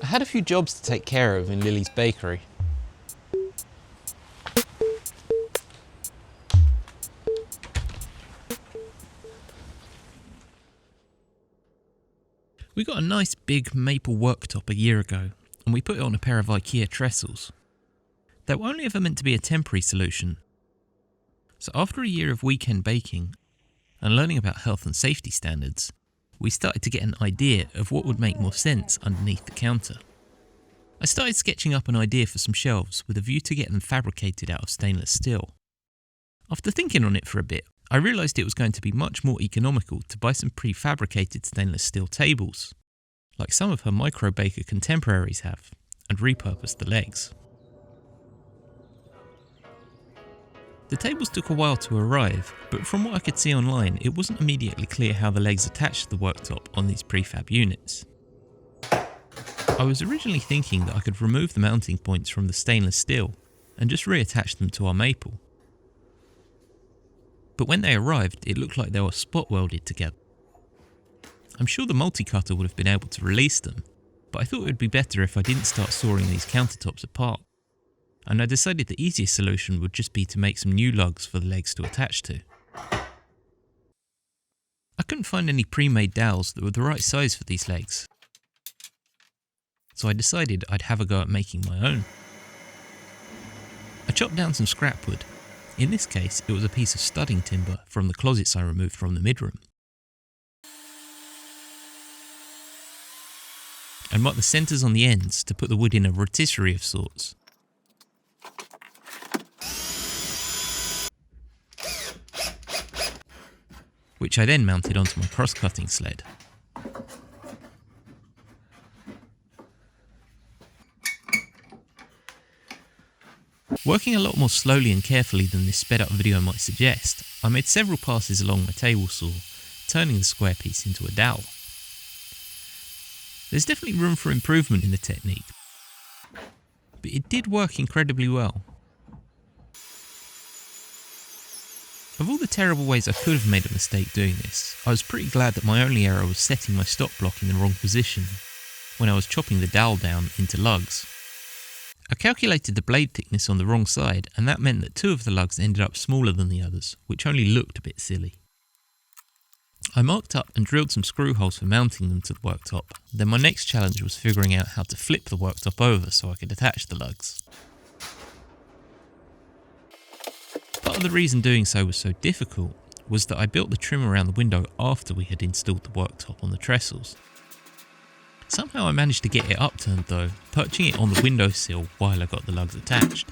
I had a few jobs to take care of in Lilly's bakery. We got a nice big maple worktop a year ago, and we put it on a pair of IKEA trestles. They were only ever meant to be a temporary solution. So after a year of weekend baking and learning about health and safety standards, we started to get an idea of what would make more sense underneath the counter. I started sketching up an idea for some shelves with a view to get them fabricated out of stainless steel. After thinking on it for a bit, I realised it was going to be much more economical to buy some prefabricated stainless steel tables, like some of her microbaker contemporaries have, and repurpose the legs. The tables took a while to arrive, but from what I could see online, it wasn't immediately clear how the legs attached to the worktop on these prefab units. I was originally thinking that I could remove the mounting points from the stainless steel and just reattach them to our maple. But when they arrived, it looked like they were spot welded together. I'm sure the multi-cutter would have been able to release them, but I thought it would be better if I didn't start sawing these countertops apart, and I decided the easiest solution would just be to make some new lugs for the legs to attach to. I couldn't find any pre-made dowels that were the right size for these legs, so I decided I'd have a go at making my own. I chopped down some scrap wood. In this case, it was a piece of studding timber from the closets I removed from the midroom, and marked the centres on the ends to put the wood in a rotisserie of sorts. Which I then mounted onto my cross-cutting sled. Working a lot more slowly and carefully than this sped up video might suggest, I made several passes along my table saw, turning the square piece into a dowel. There's definitely room for improvement in the technique, but it did work incredibly well. Of all the terrible ways I could have made a mistake doing this, I was pretty glad that my only error was setting my stop block in the wrong position when I was chopping the dowel down into lugs. I calculated the blade thickness on the wrong side, and that meant that two of the lugs ended up smaller than the others, which only looked a bit silly. I marked up and drilled some screw holes for mounting them to the worktop. Then my next challenge was figuring out how to flip the worktop over so I could attach the lugs. Part of the reason doing so was so difficult was that I built the trim around the window after we had installed the worktop on the trestles. Somehow I managed to get it upturned though, perching it on the windowsill while I got the lugs attached.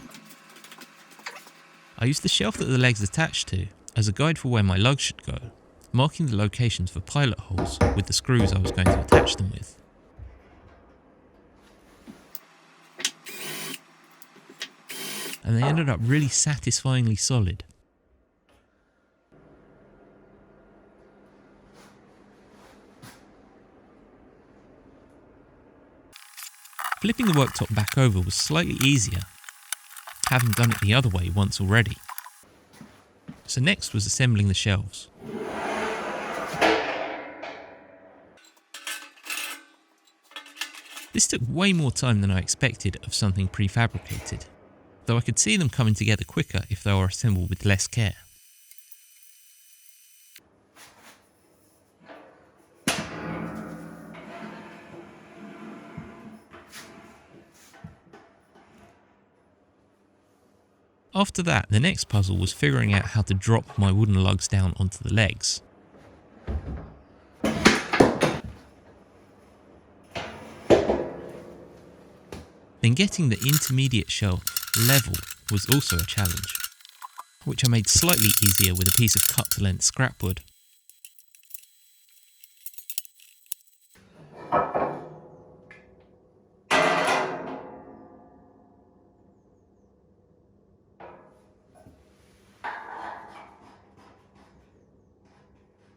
I used the shelf that the legs attached to as a guide for where my lugs should go, marking the locations for pilot holes with the screws I was going to attach them with. And they ended up really satisfyingly solid. Flipping the worktop back over was slightly easier, having done it the other way once already. So next was assembling the shelves. This took way more time than I expected of something prefabricated, though I could see them coming together quicker if they were assembled with less care. After that, the next puzzle was figuring out how to drop my wooden lugs down onto the legs. Then getting the intermediate shelf level was also a challenge, which I made slightly easier with a piece of cut-to-length scrap wood.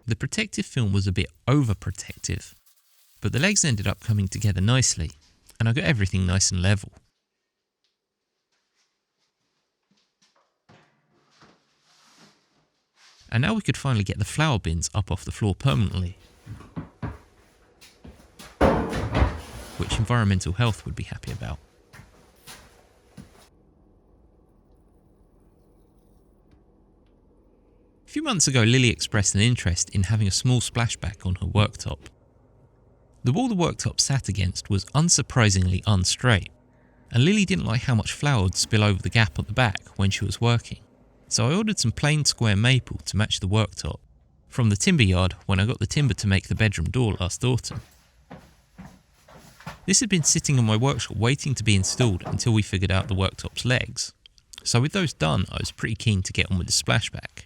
The protective film was a bit overprotective, but the legs ended up coming together nicely, and I got everything nice and level. And now we could finally get the flower bins up off the floor permanently, which which environmental health would be happy about. A few months ago, Lilly expressed an interest in having a small splashback on her worktop. The wall the worktop sat against was unsurprisingly unstraight, and Lilly didn't like how much flour would spill over the gap at the back when she was working, so I ordered some plain square maple to match the worktop from the timber yard when I got the timber to make the bedroom door last autumn. This had been sitting in my workshop waiting to be installed until we figured out the worktop's legs, so with those done I was pretty keen to get on with the splashback.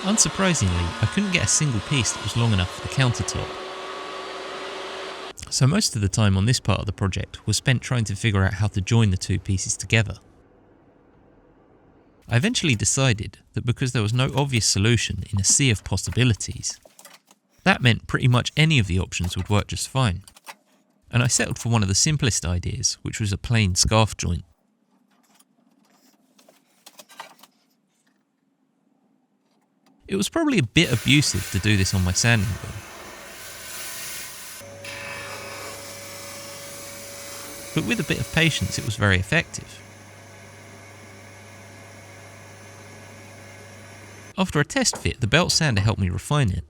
Unsurprisingly, I couldn't get a single piece that was long enough for the countertop. So most of the time on this part of the project was spent trying to figure out how to join the two pieces together. I eventually decided that because there was no obvious solution in a sea of possibilities, that meant pretty much any of the options would work just fine. And I settled for one of the simplest ideas, which was a plain scarf joint. It was probably a bit abusive to do this on my sanding wheel, but with a bit of patience it was very effective. After a test fit, the belt sander helped me refine it,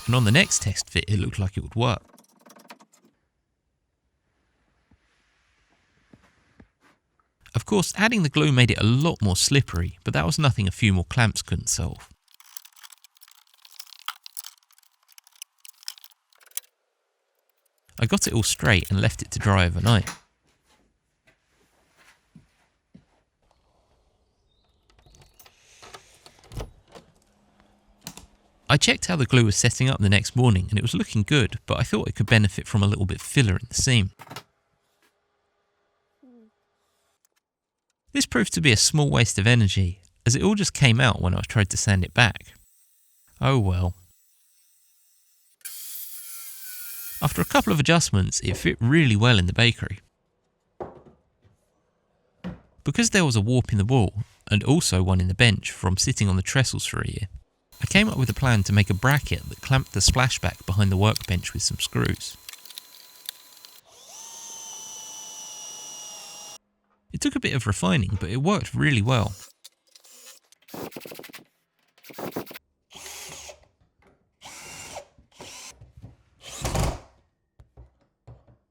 and on the next test fit it looked like it would work. Of course, adding the glue made it a lot more slippery, but that was nothing a few more clamps couldn't solve. I got it all straight and left it to dry overnight. I checked how the glue was setting up the next morning and it was looking good, but I thought it could benefit from a little bit of filler in the seam. This proved to be a small waste of energy, as it all just came out when I tried to sand it back. Oh well. After a couple of adjustments, it fit really well in the bakery. Because there was a warp in the wall, and also one in the bench from sitting on the trestles for a year, I came up with a plan to make a bracket that clamped the splashback behind the workbench with some screws. It took a bit of refining, but it worked really well.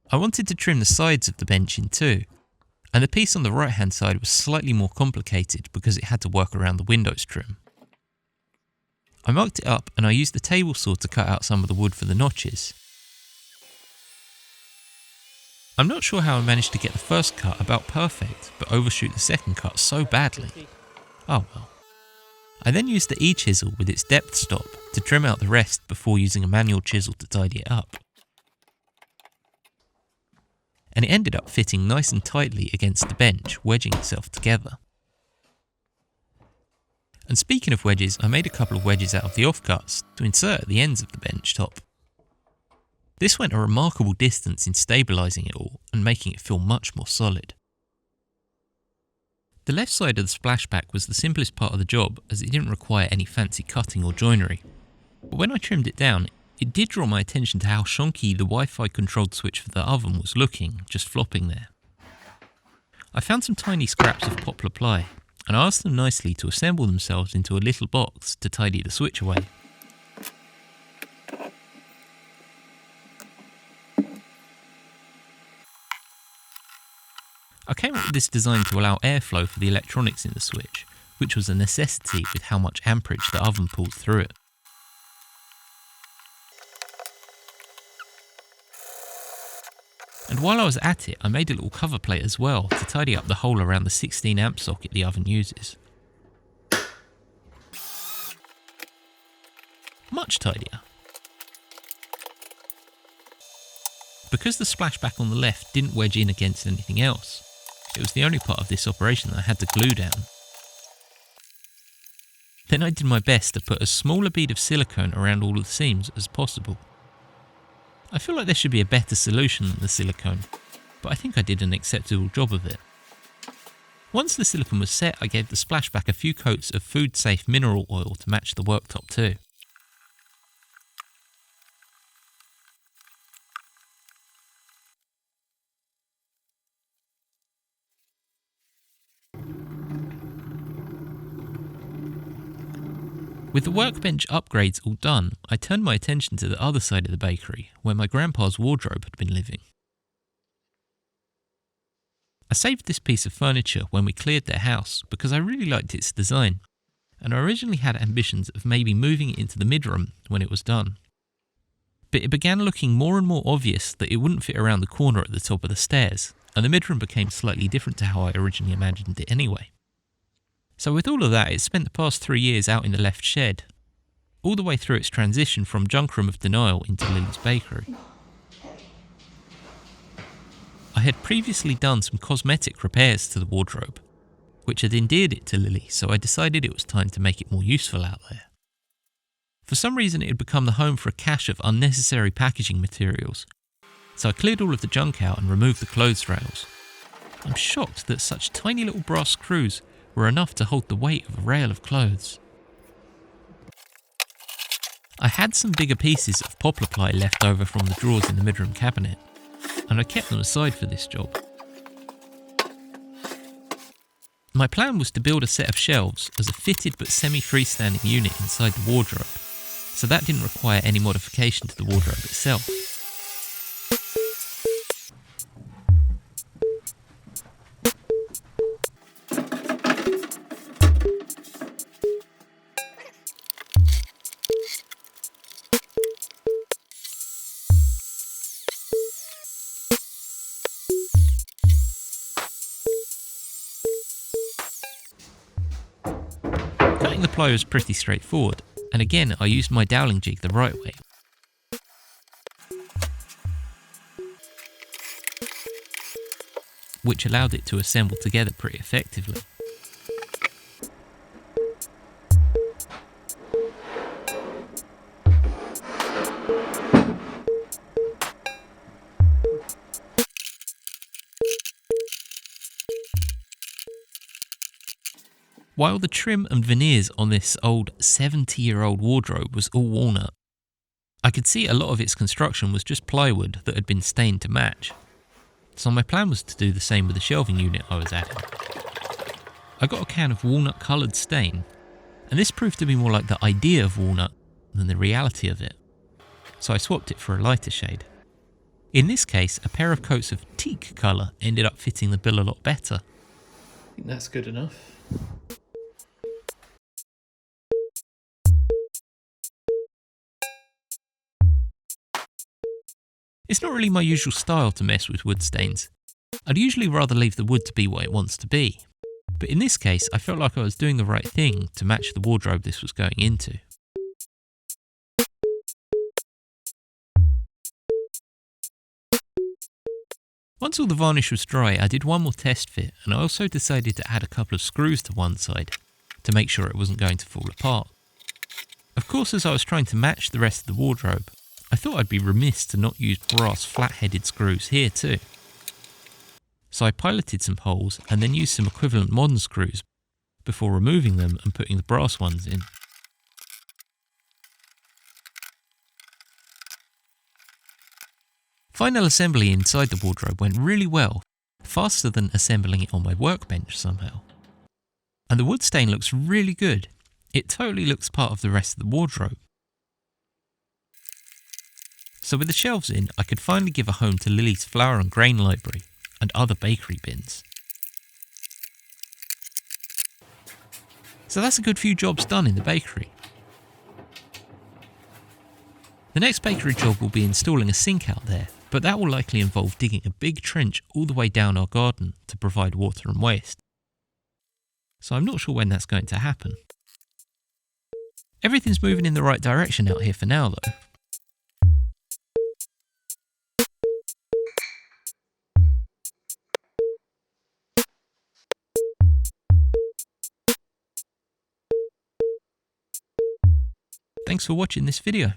I wanted to trim the sides of the bench in two, and the piece on the right hand side was slightly more complicated because it had to work around the windows trim. I marked it up and I used the table saw to cut out some of the wood for the notches. I'm not sure how I managed to get the first cut about perfect, but overshoot the second cut so badly. Oh well. I then used the E-chisel with its depth stop to trim out the rest before using a manual chisel to tidy it up. And it ended up fitting nice and tightly against the bench, wedging itself together. And speaking of wedges, I made a couple of wedges out of the offcuts to insert at the ends of the bench top. This went a remarkable distance in stabilising it all and making it feel much more solid. The left side of the splashback was the simplest part of the job as it didn't require any fancy cutting or joinery. But when I trimmed it down, it did draw my attention to how shonky the Wi-Fi controlled switch for the oven was looking, just flopping there. I found some tiny scraps of poplar ply, and I asked them nicely to assemble themselves into a little box to tidy the switch away. I came up with this design to allow airflow for the electronics in the switch, which was a necessity with how much amperage the oven pulled through it. And while I was at it, I made a little cover plate as well to tidy up the hole around the 16 amp socket the oven uses. Much tidier. Because the splashback on the left didn't wedge in against anything else, it was the only part of this operation that I had to glue down. Then I did my best to put as small a bead of silicone around all of the seams as possible. I feel like there should be a better solution than the silicone, but I think I did an acceptable job of it. Once the silicone was set, I gave the splashback a few coats of food-safe mineral oil to match the worktop too. With the workbench upgrades all done, I turned my attention to the other side of the bakery, where my grandpa's wardrobe had been living. I saved this piece of furniture when we cleared their house because I really liked its design, and I originally had ambitions of maybe moving it into the midroom when it was done. But it began looking more and more obvious that it wouldn't fit around the corner at the top of the stairs, and the midroom became slightly different to how I originally imagined it anyway. So with all of that, it spent the past 3 years out in the left shed, all the way through its transition from junk room of denial into Lilly's bakery. I had previously done some cosmetic repairs to the wardrobe, which had endeared it to Lilly, so I decided it was time to make it more useful out there. For some reason it had become the home for a cache of unnecessary packaging materials, so I cleared all of the junk out and removed the clothes rails. I'm shocked that such tiny little brass screws were enough to hold the weight of a rail of clothes. I had some bigger pieces of poplar ply left over from the drawers in the midroom cabinet, and I kept them aside for this job. My plan was to build a set of shelves as a fitted but semi-freestanding unit inside the wardrobe, so that didn't require any modification to the wardrobe itself. Cutting the ply was pretty straightforward, and again I used my doweling jig the right way. Which allowed it to assemble together pretty effectively. While the trim and veneers on this old 70-year-old wardrobe was all walnut, I could see a lot of its construction was just plywood that had been stained to match. So my plan was to do the same with the shelving unit I was adding. I got a can of walnut coloured stain, and this proved to be more like the idea of walnut than the reality of it, so I swapped it for a lighter shade. In this case, a pair of coats of teak colour ended up fitting the bill a lot better. I think that's good enough. It's not really my usual style to mess with wood stains. I'd usually rather leave the wood to be what it wants to be. But in this case, I felt like I was doing the right thing to match the wardrobe this was going into. Once all the varnish was dry, I did one more test fit, and I also decided to add a couple of screws to one side to make sure it wasn't going to fall apart. Of course, as I was trying to match the rest of the wardrobe, I thought I'd be remiss to not use brass flat-headed screws here too. So I piloted some holes and then used some equivalent modern screws before removing them and putting the brass ones in. Final assembly inside the wardrobe went really well, faster than assembling it on my workbench somehow. And the wood stain looks really good. It totally looks part of the rest of the wardrobe. So with the shelves in, I could finally give a home to Lilly's flour and grain library and other bakery bins. So that's a good few jobs done in the bakery. The next bakery job will be installing a sink out there, but that will likely involve digging a big trench all the way down our garden to provide water and waste. So I'm not sure when that's going to happen. Everything's moving in the right direction out here for now though. Thanks for watching this video.